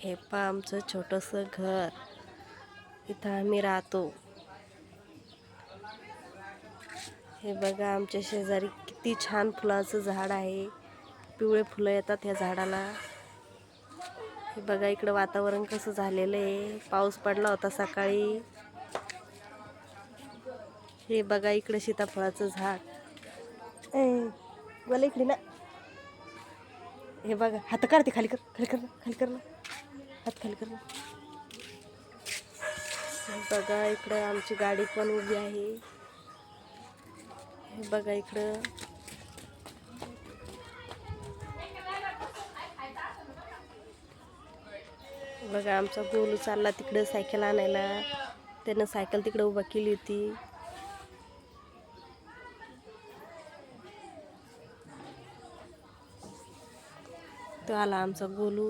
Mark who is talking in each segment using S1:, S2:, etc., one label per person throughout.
S1: हे पहा आमचं छोटंसं घर, इथं आम्ही राहतो. हे बघा आमच्या शेजारी किती छान फुलाचं झाड आहे. पिवळे फुलं येतात ह्या झाडाला. हे बघा इकडं वातावरण कसं झालेलं आहे. पाऊस पडला होता सकाळी. हे बघा इकडं सीताफळाचं झाड. मला इकडे ना. हे बघा हात काढते, खाली कर, खाली कर, खाली कर ना, हात खाली कर ना. बघा इकडं आमची गाडी पण उभी आहे. हे बघा इकडं बघा आमचा गोलू चालला तिकडं सायकल आणायला. त्यानं सायकल तिकडं उभा केली होती. तो आला आमचा गोलू.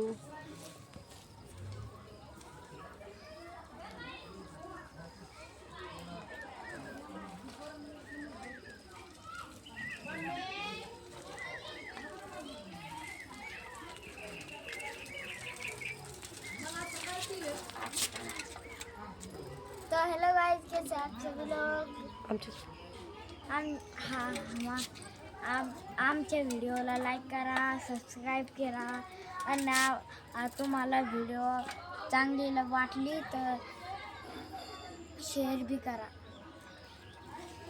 S2: तो हेलो गाइस, कैसे आप सभी लोग? आमच्या व्हिडिओला लाईक करा, सबस्क्राईब करा आणि तुम्हाला व्हिडिओ चांगली वाटली तर शेअर भी करा.